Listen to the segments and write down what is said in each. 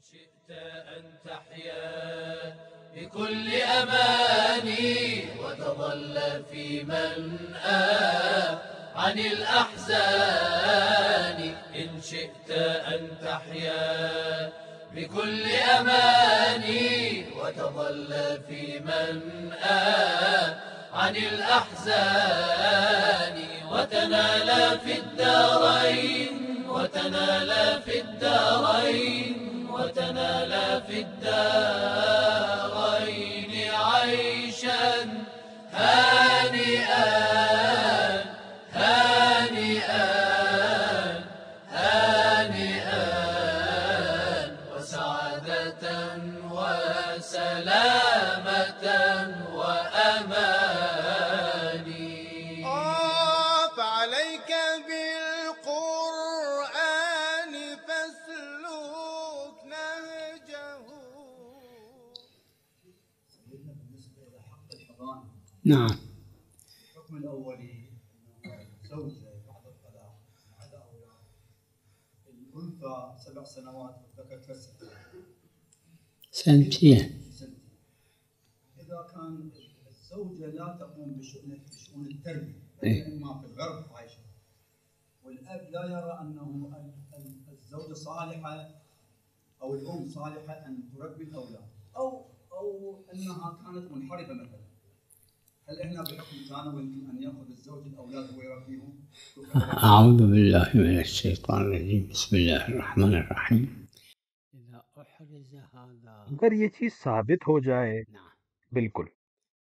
شئت أن تحيا بكل أماني وتظل في منأى عن الأحزان. إن شئت أن تحيا بكل أماني وتظل في منأى عن الأحزان وتنال في الدارين وتنال في الدارين وتنال في الدارين عيشا هانئا هانئا هانئا وسعادة وسلامة وأماني. فعليك بالقرآن فاسلك نهجه. بالنسبة إلى حق الحضانة، نعم. الحكم الأولي أنه زوجة بعد الطلاق ما عدا أولاد، الأنثى 7 سنوات والذكر 3 سنتين. إذا كان الزوجة لا تقوم بشؤون التربية ما في الغرب عايشة، والأب لا يرى أنه الزوجة صالحة أو الأم صالحة أن تربي الأولاد، أو أنها كانت منحرفة مثلا، هل إحنا بحكم ثانوي يمكن أن يأخذ الزوج الأولاد ويربيهم؟ أعوذ بالله من الشيطان الرجيم. بسم الله الرحمن الرحيم. إذا أحرز هذا، اگر یہ چیز ثابت ہو جائے نعم بالکل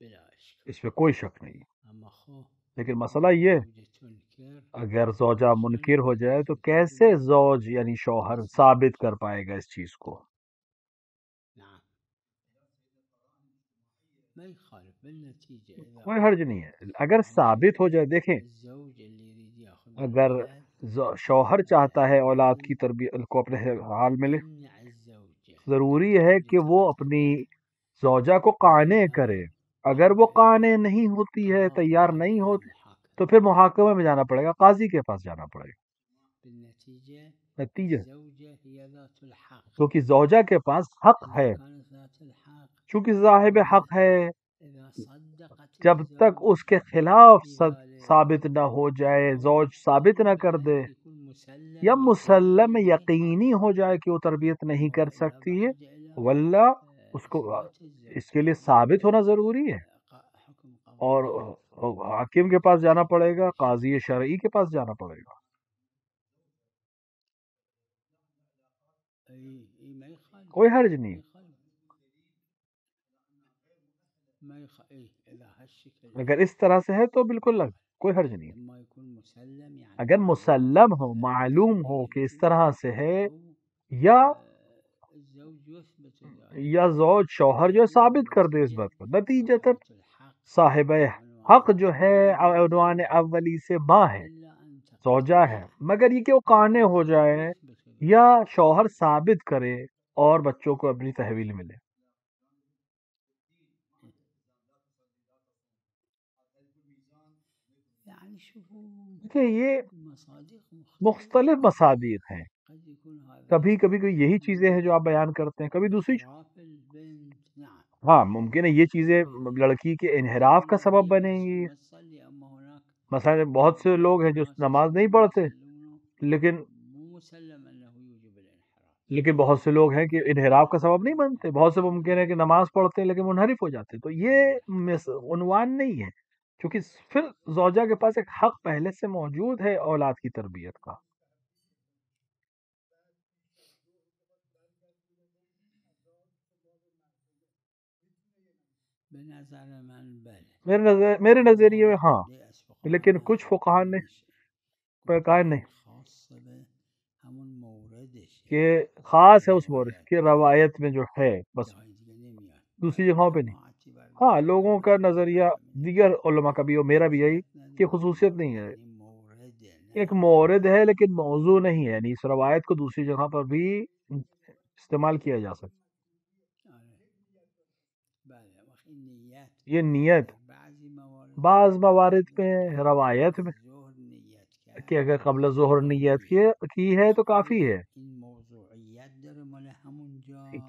بلا شك، اس پہ کوئی شک نہیں، أما خو لیکن مسئلہ یہ زوجة تنكر، اگر زوجہ منکر ہو جائے تو کیسے زوج یعنی شوہر ثابت کر پائے گا اس چیز کو؟ نعم ما يخالف بالنتيجة. إذا کوئی حرج نہیں ہے اگر ثابت ہو جائے. دیکھیں الزوج اللي يريد ياخذ اگر شوہر چاہتا ہے اولاد کی تربیت کو اپنے حال میں لے، يمنع الزوجة ضروری ہے کہ وہ اپنی زوجہ کو قانع کرے. اگر وہ قانع نہیں ہوتی ہے، تیار نہیں ہوتی، تو پھر محاکمے میں جانا پڑے گا، قاضی کے پاس جانا پڑے گا. بالنتيجة نتیجہ الزوجة هي ذات الحق، کیونکہ زوجہ کے پاس حق ہے، كانت ذات الحق چونکہ صاحب حق ہے. إذا صدقت جب تک اس کے خلاف بذلك ثابت نہ ہو جائے، زوج ثابت نہ کر دے يكون مسلم یا مسلم یقینی ہو جائے کہ وہ تربیت نہیں کر سکتی ہے، واللہ اس کو اس کے لیے ثابت ہونا ضروری ہے، حكم اور حاکم کے پاس جانا پڑے گا، قاضی شرعی کے پاس جانا پڑے گا. ما يخالف، کوئی حرج نہیں. ما يخالف إذا هالشكل اگر اس طرح سے ہے تو بالکل کوئی حرج نہیں. لما يكون مسلم يعني اگر مسلم ہو، معلوم ہو کہ اس طرح سے ہے، یا الزوج يثبت ذلك یا زوج شوہر جو ہے ثابت کر دے اس بات کو، نتیجتاً صاحب حق جو ہے عنوان اولی سے ماں ہے، إلا أن زوجہ ہے، مگر یہ کہ وہ قانع ہو جائے یا شوہر ثابت کرے اور بچوں کو اپنی تحویل ملے. يعني شوفوا کہ یہ مصادق مختلف مصادیق ہیں. قد يكون هذا کبھی کبھی کوئی یہی چیزیں ہیں جو آپ بیان کرتے ہیں، کبھی دوسری. انحراف البنت. نعم ہاں ممکن ہے یہ چیزیں لڑکی کے انحراف کا سبب بنیں گی. تصلي أما هناك مثلا بہت سے لوگ ہیں جو نماز نہیں پڑھتے، لیکن مو مسلم أنه يوجب الانحراف. بہت سے لوگ ہیں کہ انحراف کا سبب نہیں بنتے. بہت سے ممکن ہے کہ نماز پڑھتے ہیں لیکن منحرف ہو جاتے. تو یہ عنوان نہیں ہے، کیونکہ پھر زوجہ کے پاس ایک حق پہلے سے موجود ہے اولاد کی تربیت کا. بنظر من بله میرے نظریے میں ہاں، لأسبق لیکن کچھ فقہا نے پر کہا نہیں خاص به همون موردش کہ خاص ہے اس مورد کی روایت میں جو ہے، بس جای دیگه نمیاد. دوسری جگہوں پہ نہیں. جماعتی برداشت ہاں لوگوں کا نظریہ دیگر علماء کا بھی اور میرا بھی یہی کہ خصوصیت نہیں ہے، یعنی مورد ایک مورد ہے لیکن موضوع نہیں ہے. یعنی اس روایت کو دوسری جگہ پر بھی استعمال کیا جا سکتا. بله وقتی نیت یہ نیت بعضی موارد بعض موارد میں روایت میں ظهر نیت کرد کہ اگر قبل ظہر نیت کی ہے تو کافی ہے. این موضوعیت داره مال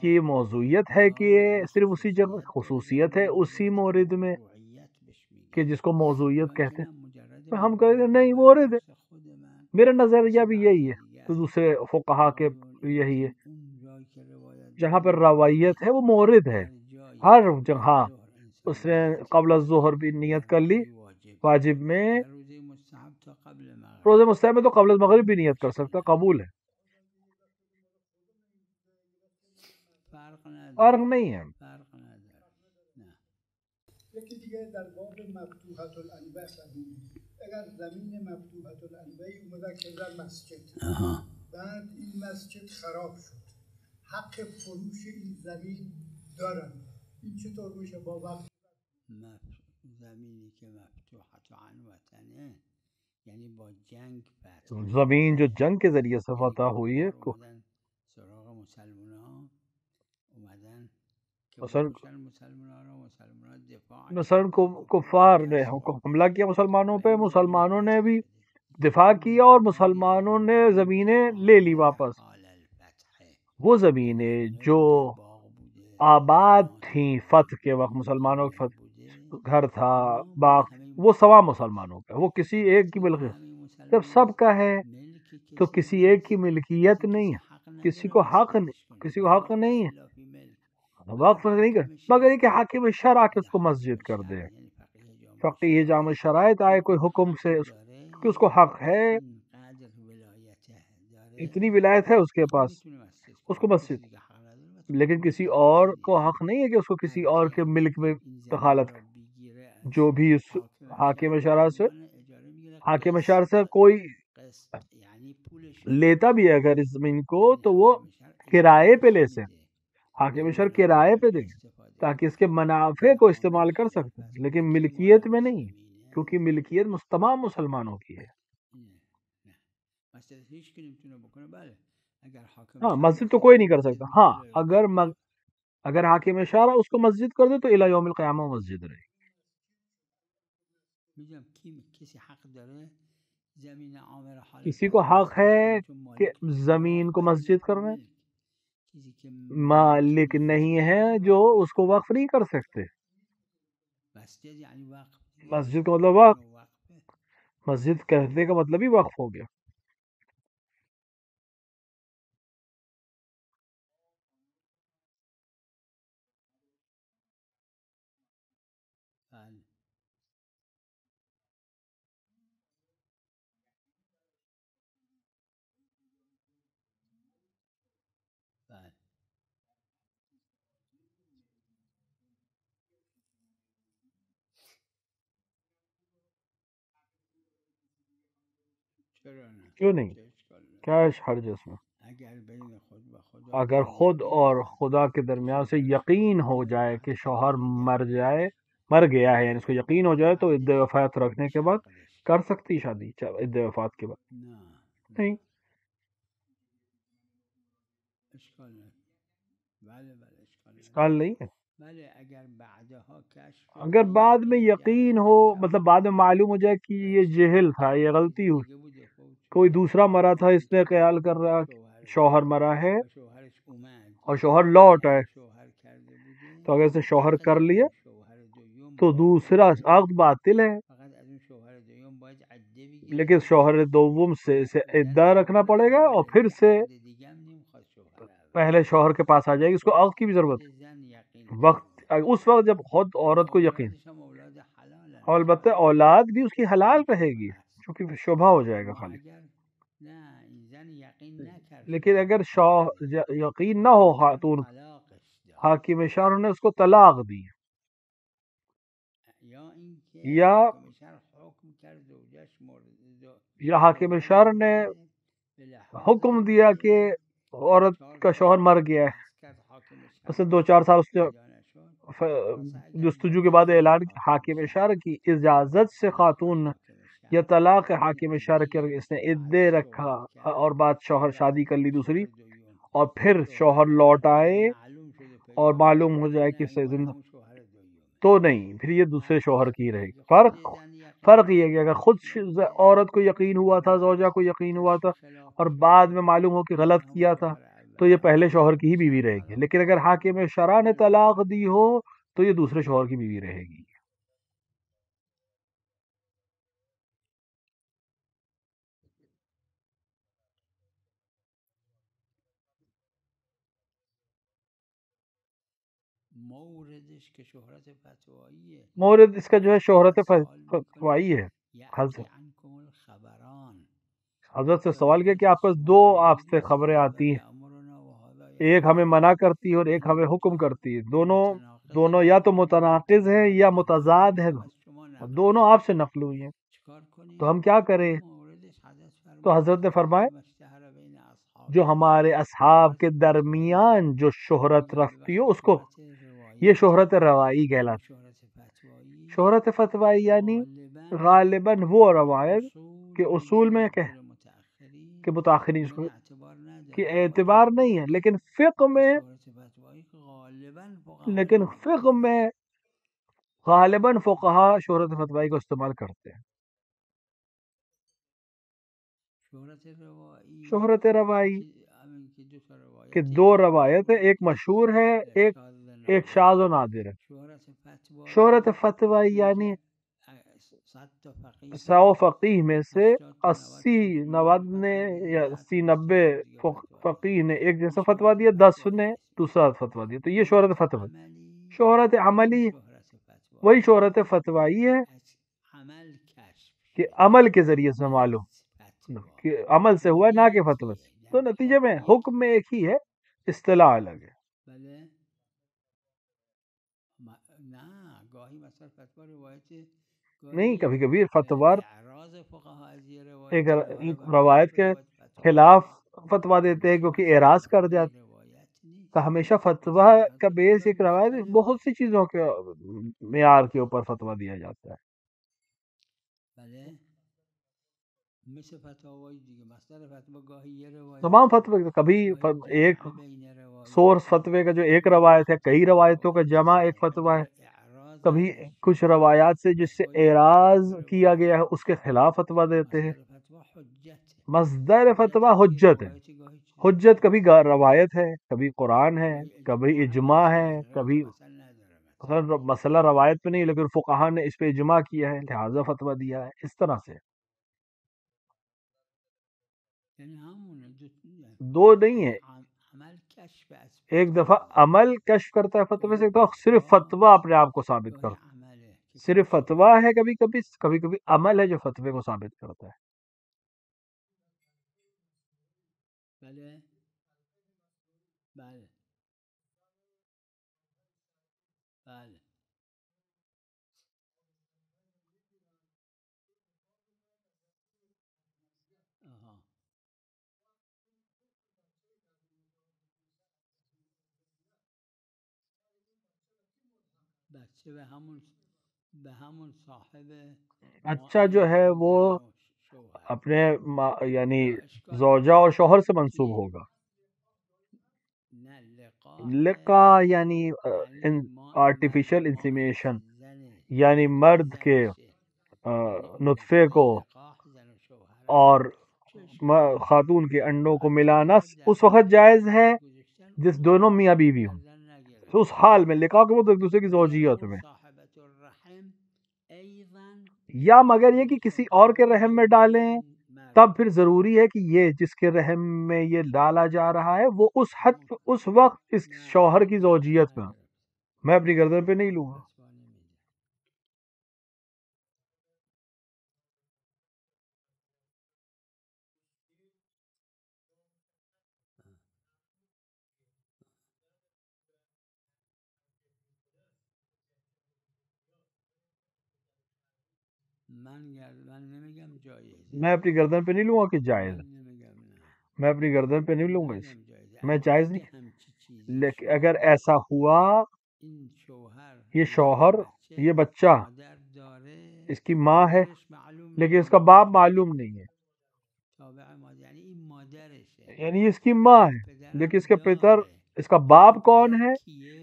کی موضوعیت ہے کہ یہ صرف اسی جگہ خصوصیت ہے اسی مورد میں کہ جس کو موضوعیت کہتے ہیں. ہم کہتے ہیں نہیں مورد ہے. میرا نظریہ بھی یہی ہے تو دوسرے فقہا کے یہی ہے. جہاں پر روایت ہے وہ مورد ہے. ہر جگہ اس نے قبل الظہر بھی نیت کر لی واجب میں، روزہ مستحب میں تو قبل المغرب بھی نیت کر سکتا، قبول ہے، فرق نہیں ہے. یکی دیگه در باب مفتوحة الانبه فهمیدیم اگر زمین مفتوحة الانبه اومده که در مسجد بعد این مسجد خراب شد حق فروش این زمین دارن، این چطور میشه با وقت؟ زمینی که مفتوحة عن وطنه یعنی با جنگ زمین جو جنگ کے ذریعے سے فتح ہوئی ہے سراغ مسلمان اومدن مثلا کفار نے حملہ کیا مسلمانوں پہ، مسلمانوں نے بھی دفاع کیا اور مسلمانوں نے زمینیں لے لی واپس. وہ زمینیں جو آباد تھیں فتح کے وقت، مسلمانوں کے گھر تھا، باغ، وہ سوا مسلمانوں کا، وہ کسی ایک کی ملکیت. جب سب کا ہے تو کسی ایک کی ملکیت نہیں ہے، کسی کو حق نہیں ہے، وقف نہیں کر، مگر یہ کہ حاکم شرع کے اس کو مسجد کر دے. فقیہ جامع شرائط آئے کوئی حکم سے کہ اس کو حق ہے، اتنی ولایت ہے اس کے پاس، اس کو مسجد. لیکن کسی اور کو حق نہیں ہے کہ اس کو کسی اور کے ملک میں دخالت کرے. جو بھی اس حاکم شرع سے کوئی لیتا بھی ہے اگر اس زمین کو تو وہ کرائے پہ لے سے، حاکم شرع کرائے پہ دے گا تاکہ اس کے منافع کو استعمال کر سکتے ہیں، لیکن ملکیت میں نہیں، کیونکہ ملکیت تمام مسلمانوں کی ہے. ہاں مسجد تو کوئی نہیں کر سکتا. ہاں اگر حاکم شرع اس کو مسجد کر دے تو الی یوم القیامہ مسجد رہے. کسی کو حق ہے کہ زمین کو مسجد کرنا، مالک نہیں ہے جو اس کو وقف نہیں کر سکتے. مسجد کا مطلب وقف، مسجد کہنے کا مطلب ہی وقف ہو گیا. کیوں نہیں؟ کیا حرج ہے اس میں؟ اگر خود اور خدا کے درمیان سے یقین ہو جائے کہ شوہر مر گیا ہے، یعنی اس کو یقین ہو جائے تو عدہ وفات رکھنے کے بعد کر سکتی شادی، عدہ وفات کے بعد نہیں. اشکال نہیں ہے. اگر بعد میں یقین ہو، مطلب بعد میں معلوم ہو جائے کہ یہ جہل تھا، یہ غلطی ہوئی، کوئی دوسرا مرا تھا، اس نے خیال کر رہا شوہر مرا ہے اور شوہر لوٹ آئے، تو اگر اس نے شوہر کر لیا تو دوسرا عقد باطل ہے، لیکن شوہر دوم سے اسے عدہ رکھنا پڑے گا اور پھر سے پہلے شوہر کے پاس آ جائے گی. اس کو عقد کی بھی ضرورت ہے اس وقت جب خود عورت کو یقین، اور البتہ اولاد بھی اس کی حلال رہے گی کیونکہ شبہ ہو جائے گا خالی. لیکن اگر یقین نہ ہو خاتون، حاکم شرع نے اس کو طلاق دی یا حاکم شرع نے حکم دیا کہ عورت کا شوہر مر گیا ہے، بس 2-4 سال اس نے جستجو کے بعد اعلان کیا، حاکم شرع کی اجازت سے خاتون یا طلاق حاکم شرع کے اس نے عدے رکھا اور بعد شوہر شادی کر لی دوسری، اور پھر شوہر لوٹ آئے اور معلوم ہو جائے کہ زندہ، تو نہیں، پھر یہ دوسرے شوہر کی رہے گی. فرق یہ ہے کہ اگر خود عورت کو یقین ہوا تھا، زوجہ کو یقین ہوا تھا اور بعد میں معلوم ہو کہ غلط کیا تھا تو یہ پہلے شوہر کی ہی بیوی رہے گی، لیکن اگر حاکم شرع نے طلاق دی ہو تو یہ دوسرے شوہر کی بیوی رہے گی۔ موردش که شهرت فتواییه مورد اس کا جو ہے شہرت سوال میکنه فتوائی ہے۔ یأتی حضرت عنکم الخبران حضرت سے سوال کیا کہ آپ پاس دو آپ سے خبریں آتی ہیں، یأمرنا وهذا ایک ہمیں منع کرتی ہے اور ایک ہمیں حکم کرتی ہے، دونوں یا تو متناقض ہیں یا متضاد ہیں، از شما نقل دونوں آپ سے نقل ہوئی ہیں، چیکار کنیم تو ہم کیا کریں؟ موردش حضرت تو حضرت نے فرمایا فرمایا اشتهر بین اصحاب جو ہمارے اصحاب کے درمیان جو شہرت رفتی ہو اس کو یہ شہرت روائی کہلاتی۔ شهرت فتوایی شہرت فتوائی یعنی غالباً غالباً وہ روایت کہ اصول میں کہ متأخرین متاخرین میں اعتبار نداره کی اعتبار نہیں ہے، لیکن فقہ میں شهرت فتوایی که غالباً فقها لیکن فقہ میں غالباً فقہا شہرت فتوائی کو استعمال کرتے ہیں۔ شهرت روایی شہرت روائی همین که دو تا روایت کہ دو روایت ہے، ایک مشہور ہے، ایک شاذ و نادر ہے۔ شهرت فتوایی شہرت فتوائی یعنی 100 تا فقیه 100 فقیہ میں سے 80 90 یا 80-90 فقیہ نے ایک جیسا فتویٰ دیا، 10 نے دوسرا فتویٰ دیا، تو یہ شہرت فتوی۔ عملی شہرت عملی شهرت فتوایی وہی شہرت فتوائی ہے از عمل کشف کہ عمل کے ذریعے سے معلوم فتوا کہ عمل سے ہوا نہ کہ فتوی سے، تو نتیجے میں حکم میں ایک ہی ہے، اصطلاح الگ ہے۔ بله نه گاهی مثلا فتوا روایت نہیں، گاهی کبھی کبھی فتویٰ اعراض فقها از یہ ایک روایت روایت کے خلاف فتویٰ دیتے ہیں کیونکہ اعراض کر جاتے، روایت نیست تو ہمیشہ فتویٰ کا بیس ایک روایت ہے، بہت سی چیزوں کے معیار کے اوپر فتویٰ دیا جاتا ہے۔ بله مثل فتاوای دیگه مثلا فتوا گاهی یه روایت تمام فتوے کبھی ایک سورس فتوے کا جو ایک روایت ہے، کئی روایتوں کا جمع ایک فتویٰ ہے، کبھی کچھ روایات سے جس سے اعراض کیا گیا ہے اس کے خلاف فتویٰ دیتے ہیں۔ مصدر فتویٰ حجت ہے، حجت کبھی روایت ہے، کبھی قرآن ہے، کبھی اجماع ہے، کبھی مسئلہ روایت پہ نہیں لیکن فقہا نے اس پہ اجماع کیا ہے لہذا فتویٰ دیا ہے، اس طرح سے دو نہیں ہے۔ ایک دفعہ عمل کشف کرتا ہے فتوے سے، ایک دفعہ صرف فتویٰ اپنے آپ کو ثابت کرتا ہے، صرف فتویٰ ہے، کبھی کبھی عمل ہے جو فتوے کو ثابت کرتا ہے۔ بله بله بله آها بچه به همون صاحب اچھا جو ہے وہ اپنے یعنی زوجہ اور شوہر سے منسوب ہوگا۔ لقا یعنی آرٹیفیشل انسیمیشن یعنی مرد کے نطفے کو اور خاتون کے انڈوں کو ملانا اس وقت جائز ہے جس دونوں میاں بیوی ہوں، تو اس حال میں لقا کے وہ ایک دوسرے کی زوجیت میں، یا مگر یہ کہ کسی اور کے رحم میں ڈالیں تب پھر ضروری ہے کہ یہ جس کے رحم میں یہ ڈالا جا رہا ہے وہ اس وقت اس شوہر کی زوجیت میں، میں اپنی گردن پہ نہیں لوں گا۔ میں اپنی گردن پہ نہیں لوں گا کہ جائز ہے، میں اپنی گردن پہ نہیں لوں گا، میں جائز نہیں، لیکن اگر ایسا ہوا یہ شوہر یہ بچہ اس کی ماں ہے لیکن اس کا باپ معلوم نہیں ہے، یعنی اس کی ماں ہے لیکن اس کے پتر اس کا باپ کون ہے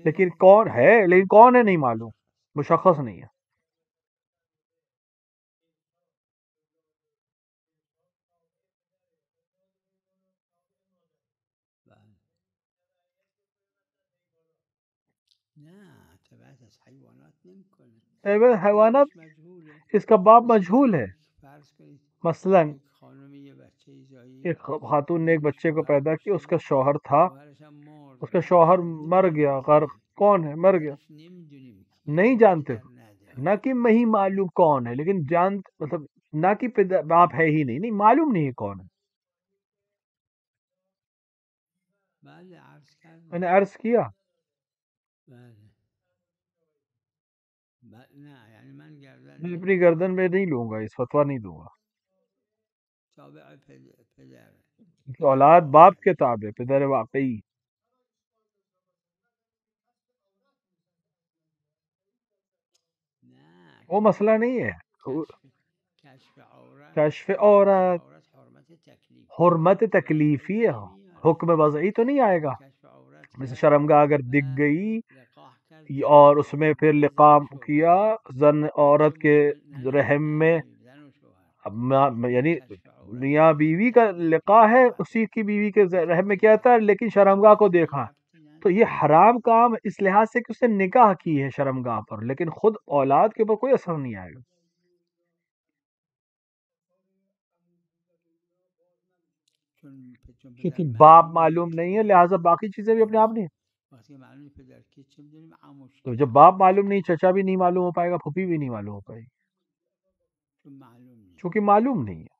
لیکن کون ہے نہیں معلوم، مشخص نہیں ہے۔ حیوانات اس کا باپ مجہول ہے. مثلا ایک خاتون نے ایک بچے کو پیدا کیا، اس کا شوہر تھا، اس کا شوہر مر گیا، غرق. کون ہے؟ مر گیا. نہیں جانتے، نہ کہ نہیں معلوم کون ہے، لیکن مطلب نہ کہ باپ ہے ہی نہیں معلوم نہیں ہے کون ہے. میں نے عرض کیا میں اپنی گردن میں نہیں لوں گا، اس فتویٰ نہیں دوں گا. اولاد باپ کے تابع، پدر واقعی. وہ مسئلہ نہیں ہے. کشف عورت حرمت تکلیفی ہے، حکم وضعی تو نہیں آئے گا. مثل شرمگاہ اگر دکھ گئی اور اس میں پھر لقام کیا زن عورت کے رحم میں، یعنی میاں بیوی کا لقاء ہے، اسی کی بیوی کے رحم میں کیا تھا، لیکن شرمگاہ کو دیکھا، تو یہ حرام کام اس لحاظ سے کہ اس نے نکاح کی ہے شرمگاہ پر، لیکن خود اولاد کے اوپر کوئی اثر نہیں آئے گا. کیونکہ باپ معلوم نہیں ہے، لہٰذا باقی چیزیں بھی اپنے آپ نہیں. تو جب باپ معلوم نہیں، چچا بھی نہیں معلوم ہو پائے گا، پھوپھی بھی نہیں معلوم ہو پائے گی، چونکہ معلوم نہیں ہے.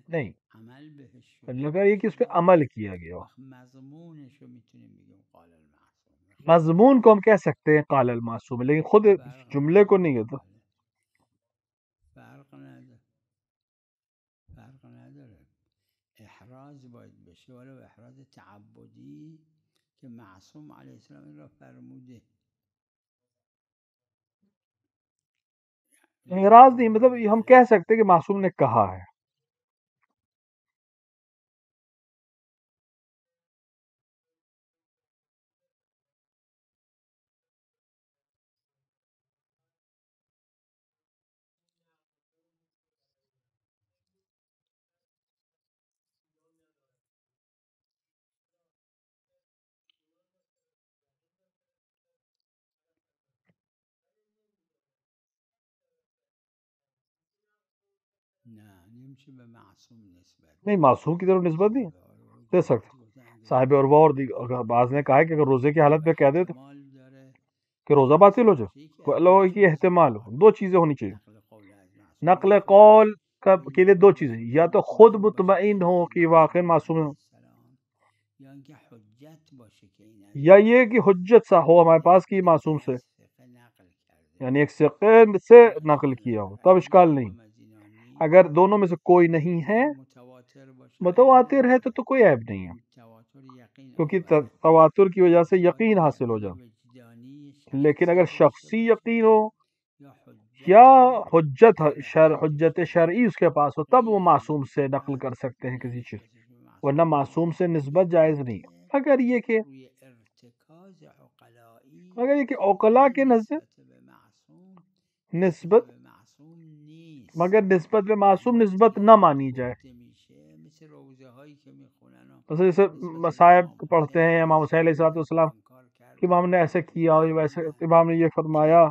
نہیں اگر یہ کہ اس پہ عمل کیا گیا. مضمون کو ہم کہہ سکتے ہیں قال المعصوم، لیکن خود جملے کو نہیں ہوتا. احراز باید بشه ولو احراز تعبدی که معصوم علیه السلام این را فرموده. احراز نہیں، مطلب ہم کہہ سکتے ہیں کہ معصوم نے کہا ہے. نہیں معصوم کی طرف نسبت نہیں دے سکتے. صاحب عروہ اور بعض نے کہا ہے کہ اگر روزے کی حالت میں کہہ دے تو کہ روزہ باطل ہو جائے، تو اللہ کی احتمال ہو. دو چیزیں ہونی چاہیے. نقل قول کے لیے دو چیزیں، یا تو خود مطمئن ہو کہ واقع معصوم ہو، یا یہ کہ حجت سا ہو ہمارے پاس کہ معصوم سے، یعنی ایک ثقے سے نقل کیا ہو، تب اشکال نہیں. اگر دونوں میں سے کوئی نہیں ہے، متواتر ہے تو کوئی عیب نہیں ہے، کیونکہ تواتر کی وجہ سے یقین حاصل ہو جائے. لیکن اگر شخصی یقین ہو یا حجت شرعی اس کے پاس ہو، تب وہ معصوم سے نقل کر سکتے ہیں کسی چیز، ورنہ معصوم سے نسبت جائز نہیں. اگر یہ کہ عقلاء کے نزد نسبت، مگر نسبت میں معصوم نسبت نہ مانی جائے. جیسے مصائب پڑھتے ہیں امام حسین علیہ السلام کہ امام نے ایسے کیا، ویسے امام نے یہ فرمایا.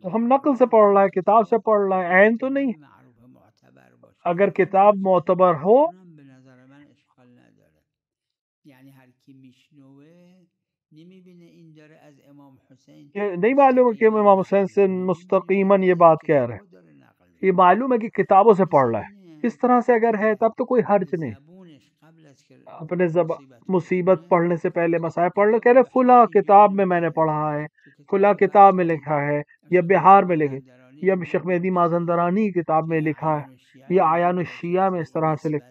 تو ہم نقل سے پڑھ رہا ہے، کتاب سے پڑھ رہا ہے، عین تو نہیں. اگر کتاب معتبر ہو، نہیں معلوم کہ امام حسین سے مستقیماً یہ بات کہہ رہے ہیں، یہ معلوم ہے کہ کتابوں سے پڑھ رہا ہے. اس طرح سے اگر ہے تب تو کوئی حرج نہیں. اپنے مصیبت پڑھنے سے پہلے مسائل پڑھ لو، کہہ رہے فلاں کتاب میں میں نے پڑھا ہے، فلاں کتاب میں لکھا ہے، یا بہار میں لکھا، یا شیخ مہدی مازندرانی کی کتاب میں لکھا ہے، یا عیان الشیعہ میں اس طرح سے لکھا.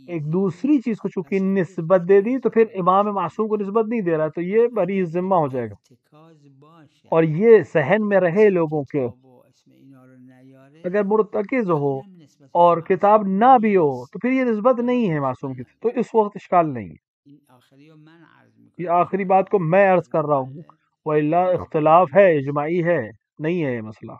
ایک دوسری چیز کو چونکہ نسبت دے دی تو پھر امام معصوم کو نسبت نہیں دے رہا، تو یہ بری ذمہ ہو جائے گا. اور یہ ذہن میں رہے لوگوں کے، اگر مرتکز ہو اور کتاب نہ بھی ہو تو پھر یہ نسبت نہیں ہے معصوم کی، تو اس وقت اشکال نہیں ہے. یہ آخری بات کو میں عرض کر رہا ہوں، وَإِلَّا اختلاف ہے، اجماعی ہے، نہیں ہے یہ مسئلہ۔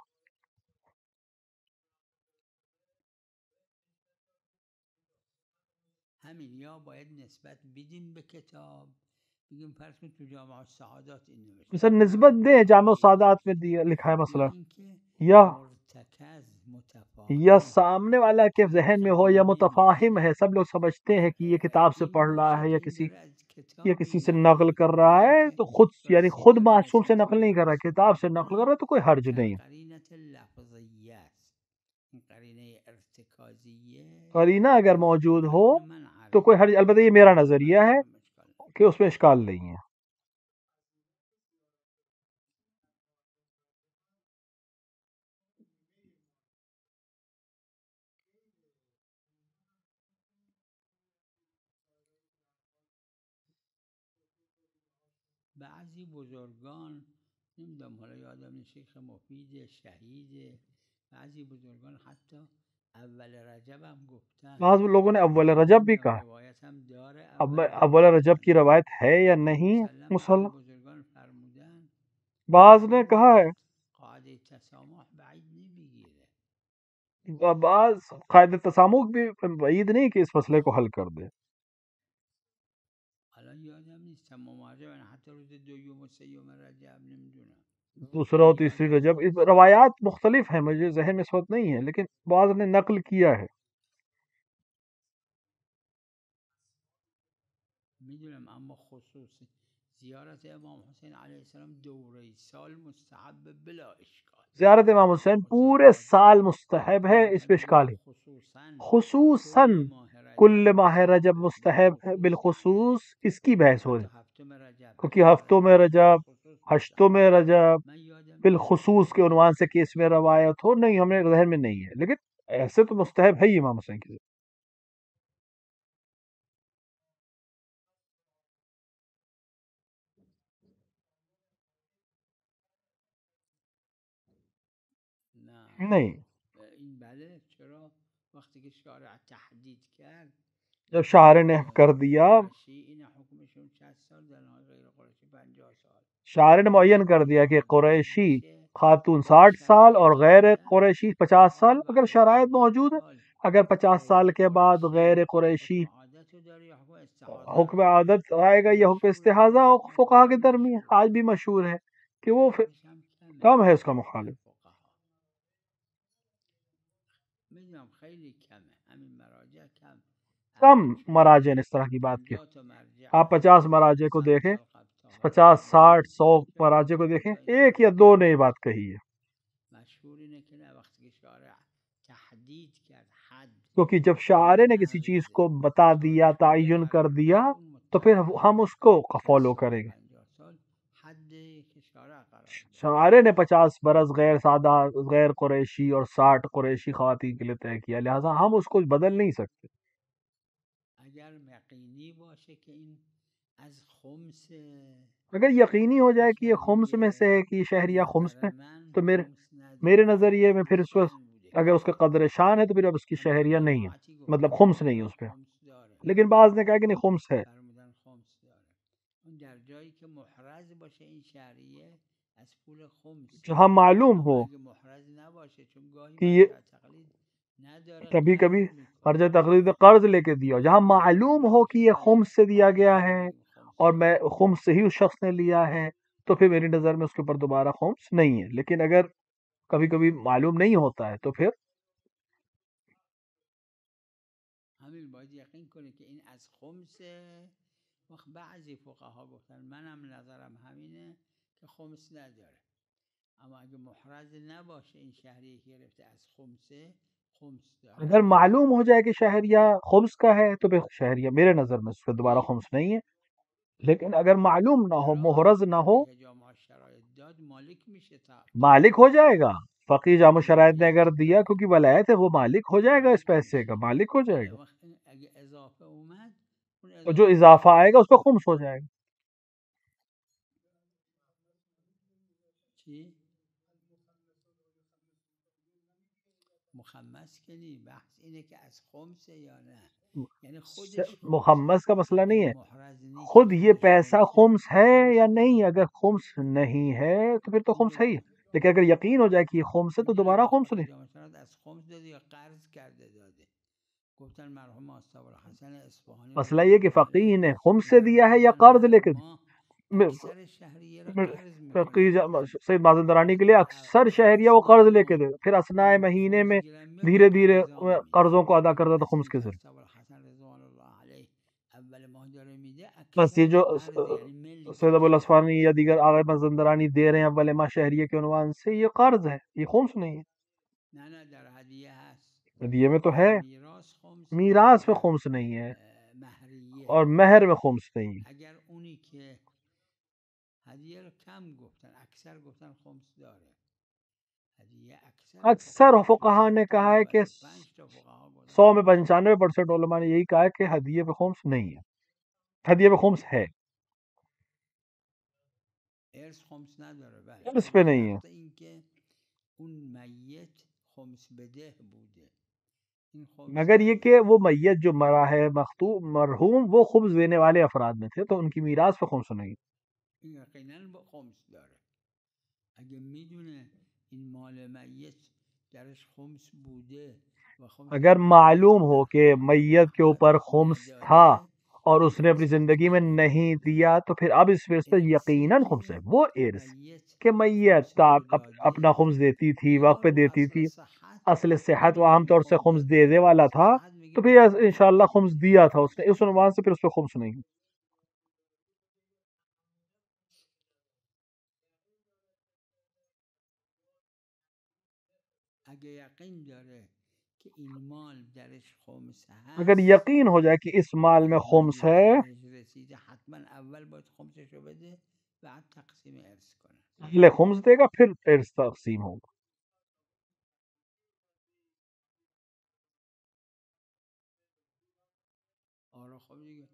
مثلا نسبت دیں، جامع السعادات میں لکھا ہے مثلا، یا سامنے والا کے ذہن میں ہو، یا متفاہم ہے، سب لوگ سمجھتے ہیں کہ یہ کتاب سے پڑھ رہا ہے یا کسی سے نقل کر رہا ہے، تو خود معصوم سے نقل نہیں کر رہا، کتاب سے نقل کر رہا ہے، تو کوئی حرج نہیں۔ قرینہ اگر موجود ہو تو کوئی حرج، البتہ یہ میرا نظریہ ہے کہ اس میں اشکال نہیں ہے۔ بعضی بزرگان نمیدونم، حالا یادم نیست، شیخ مفید شهید، بعضی بزرگان حتی اول رجب هم گفتن، بعض لوگوں نے اول رجب بھی کہا، روایت هم داره اول رجب کی روایت ہے یا نہیں مسلم، بزرگان فرمودن بعض نے کہا ہے، قاعده تسامح بعید نمیگیره، بعض قاعدہ تسامح بھی بعید نہیں کہ اس مسئلے کو حل کر دے۔ حالا یادم نیست تمام رجب، حتی روز دوم و سیوم رجب نمیدونم، دوسرا اور تیسری رجب، اس روایات مختلف ہیں، مجھے ذہن میں اس وقت نہیں ہے، لیکن بعض نے نقل کیا ہے۔ میدونم، اما خصوص زیارت امام حسین علیه السلام دوره سال مستحب بلا اشکال، زیارت امام حسین پورے سال مستحب ہے، اس پہ اشکال ہے، خصوصاً کل ماہ رجب مستحب ہے، بالخصوص اس کی بحث ہو رہی، کیونکہ ہفتوں میں رجب، ہشتوں میں رجب، بالخصوص کے عنوان سے کہ اس میں روایت ہو، نہیں، ہم نے ذہن میں نہیں ہے، لیکن ایسے تو مستحب ہے ہی امام حسین کی۔ نہیں، این بله، چرا وقتی که شارع تحدید کرد، جب شاعر نے کر دیا، قریشی این حکمشون 60 سال، زنهای غیر قریشی 50 سال، شاعر نے معین کر دیا کہ قریشی خاتون 60 سال اور غیر قریشی 50 سال، اگر شرائط موجود ہے، اگر 50 سال کے بعد غیر قریشی عادت رو داره یا حکم استحاضه؟ حکم عادت آئے گا یا حکم استحاضہ فقہا کے درمیان آج بھی مشہور ہے کہ وہ کم ہے اس کا مخالف، میدونم خیلی کمه، همین مراجع کم، کم مراجع نے اس طرح کی بات کی۔ آپ 50 مراجع کو دیکھیں، 50 60 100 مراجع کو دیکھیں، ایک یا دو نے یہ بات کہی ہے، مشهور اینه که نه، وقتی که شارع تحدید کرد حد، کیونکہ جب شاعر نے کسی چیز کو بتا دیا، تعین کر دیا، تو پھر ہم اس کو فالو کریں گے۔ شاعر نے 50 برس غیر سادہ، غیر قریشی اور 60 قریشی خواتین کے لیے طے کیا، لہٰذا ہم اس کو بدل نہیں سکتے۔ اگر یقینی باشه که این از خمس، اگر یقینی ہو جائے کہ یہ خمس میں سے ہے، کہ یہ شہریہ خمس میں، تو میرے نظریے میں پھر اس وقت اگر اس کا قدر شان ہے تو پھر اب اس کی شہریہ نہیں ہے، مطلب خمس نہیں ہے اس پہ، لیکن بعض نے کہا کہ نہیں خمس ہے۔ در جایی که محرز باشه این شهریه از پول خمس، جہاں معلوم ہو محرز نباشه، چون گاهی کہ یہ تقلید نداره، کبھی کبھی مرجع تقلید قرض لے کے دیا، جہاں معلوم ہو کہ یہ خمس سے دیا گیا ہے اور میں خمس سے ہی اس شخص نے لیا ہے، تو پھر میری نظر میں اس کے اوپر دوبارہ خمس نہیں ہے، لیکن اگر کبھی کبھی معلوم نہیں ہوتا ہے تو پھر همین باید یقین کنی که این از خمسه. وقت بعضی فقها گفتن، منم نظرم همینه که خمس نداره، اما اگه محرز نباشه این شهریه که گرفته از خمسه، خمس داره. اگر معلوم ہو جائے کہ شہریہ خمس کا ہے تو پھر شہریہ میرے نظر میں اس پہ دوبارہ خمس نہیں ہے، لیکن اگر معلوم نہ ہو، محرز نہ ہو، مالک ہو جائے گا۔ فقیہ جامع شرائط نے اگر دیا، کیونکہ ولایت ہے، وہ مالک ہو جائے گا، اس پیسے کا مالک ہو جائے گا، اور جو اضافہ آئے گا اس پہ خمس ہو جائے گا۔ مخمس که نی، بحث اینه که از خمسه یا نه، یعنی خودش مخمس کا مسئلہ نہیں ہے، محرز خود یہ پیسہ خمس ہے یا نہیں. اگر خمس نہیں ہے تو پھر تو خمس ہے ہی ہے. لیکن اگر یقین ہو جائے کہ یہ خمس ہے تو دوبارہ خمس نہیں. مسئلہ یہ کہ فقیہ نے خمس سے دیا ہے یا قرض لے کے. سید مازندرانی کے لیے اکثر شہریہ وہ قرض لے کے دے, پھر اثناء مہینے میں دھیرے دھیرے قرضوں کو ادا کرتا تھا خمس کے ذریعے. بس یہ جو سید ابو الاسفانی یا دیگر آغا مازندرانی دے رہے ہیں اول ماہ شہریہ کے عنوان سے, یہ قرض ہے, یہ خمس نہیں ہے. ہدیے میں تو ہے, میراث میں خمس نہیں ہے اور مہر میں خمس نہیں ہے. اگر اونی که هدیه رو کم گفتن اکثر گفتن خمس داره. هدیه اکثر فقہا نے کہا ہے کہ 100 میں 95% علماء نے یہی کہا ہے کہ ہدیے پہ خمس نہیں ہے, ہدیے پہ خمس ہے, ارث خمس نداره. بله ارث پہ نہیں ہے. این که اون میت خمس بده بوده. مگر یہ کہ وہ میت جو مرا ہے مرحوم وہ خمس دینے والے افراد میں تھے تو ان کی میراث پہ خمس نہیں. یقیناً خمس داره. اگه میدونه این مال میت درش خمس بوده و خمس اگر معلوم ہو کہ میت کے اوپر خمس تھا اور اس نے اپنی زندگی میں نہیں دیا تو پھر اب اس پہ یقیناً خمس ہے. وہ ارث کہ میت اپنا خمس دیتی تھی, وقت پہ دیتی تھی, اصل صحت و عام طور سے خمس دے والا تھا تو پھر انشاءاللہ خمس دیا تھا اس نے, اس عنوان سے پھر اس پہ خمس نہیں. اگه یقین داره که این مال درش خمس هست, اگر یقین ہو جائے کہ اس مال میں خمس ہے رسیده حتما اول باید خمسش رو بده بعد تقسیم ارث کنه. پہلے خمس دے گا پھر ارث تقسیم ہوگا. آره خب دیگه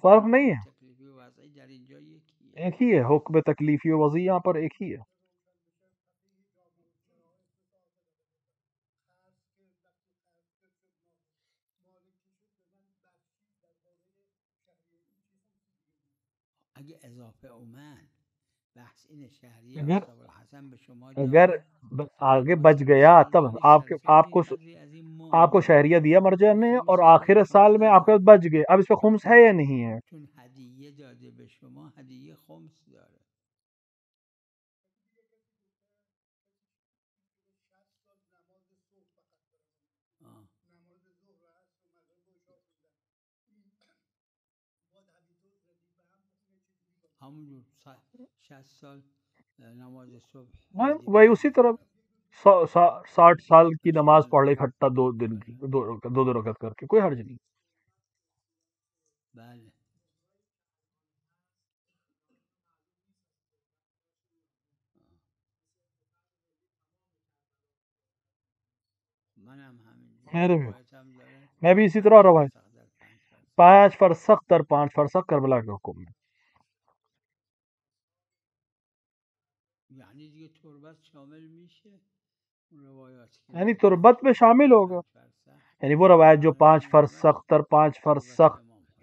فرق نہیں ہے, تکلیفی و وضعی در اینجا یکیه. ایک ہی ہے. حکم تکلیفی و وضعی یہاں پر ایک ہی ہے. اگه اضافه اومد بحث اینه شهریه اگر استاد الحسن به شما اگر آگے بچ گیا تب آپ کو شہریہ دیا مرجع نے اور آخر سال میں آپ کے پاس بچ گئے, اب اس پہ خمس ہے یا نہیں ہے. چون هدیه داده به شما هدیه خمس داره. همونجور 60 سال نماز صبح وہی اسی طرح 60 سال کی نماز پڑھ لے اکٹھا 2 دن کی 2 رکعت کر کے, کوئی حرج نہیں. بله منم همین میں بھی اسی طرح روایت 5 فرسخ در 5 فرسخ کربلا کے حکم میں. یعنی دیگه تربت شامل میشه اون روایات که یعنی تربت میں شامل ہوگا, یعنی وہ روایت جو 5 فرسخ در 5 فرسخ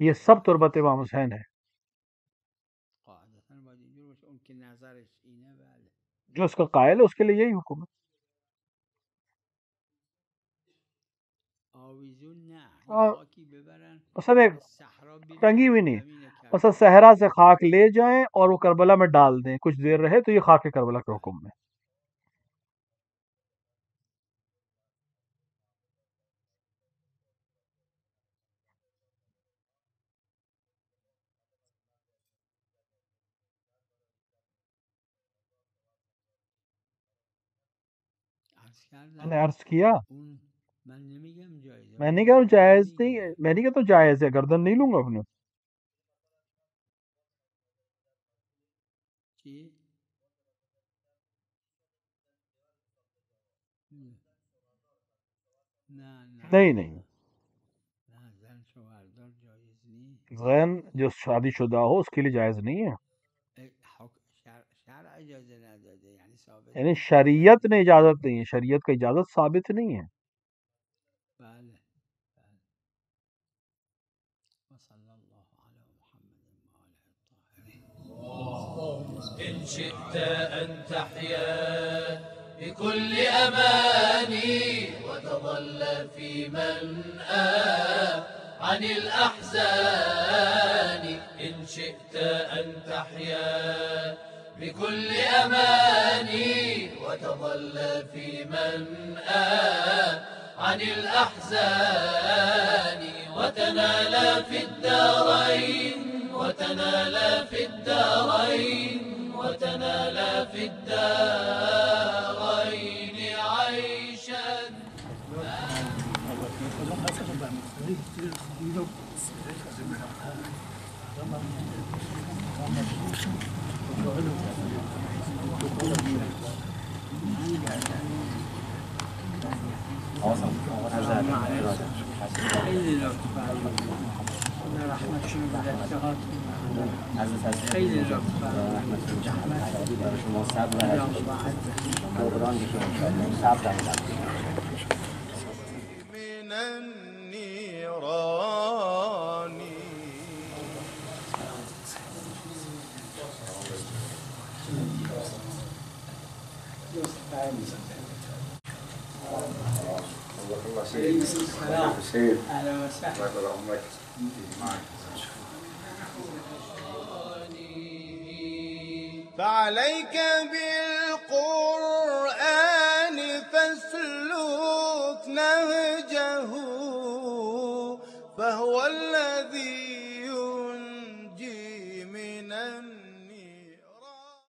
یہ سب تربت امام حسین ہے. قاعدتاً باید اینجور باشه. اون که نظرش اینه بله جو اس کا قائل ہے اس کے لیے یہی حکم ہے. آویزون نه آه. خاکی ببرن مثلا ایک صحرا ٹنگی ہوئی نہیں, زمین مثلا صحرا سے خاک لے جائیں اور وہ کربلا میں ڈال دیں, کچھ دیر رہے تو یہ خاک کربلا کے حکم میں. عرض کردم میں نے عرض کیا, اون من نمیگم جایزه میں نہیں کہہ رہا ہوں جائز نہیں ہے, میں نہیں کہتا ہوں جائز ہے, گردن نہیں لوں گا اپنے. چی؟ نه نہیں نہیں, نه زن شوهردار جایز نیست. غین جو شادی شدہ ہو اس کے لیے جائز نہیں ہے. شرع اجازه نداده یعنی ثابت یعنی شریعت نے اجازت نہیں ہے, شریعت کا اجازت ثابت نہیں ہے. بله بله. و صلی الله علی محمد إن شئت أن تحيا بكل أماني وتظل في منأى عن الأحزان. إن شئت أن تحيا بكل أماني وتظل في منأى عن الأحزان وتنال في الدارين وتنال في الدارين وتنال في الدارين عيشا. من النيران أهلا وسهلا. فعليك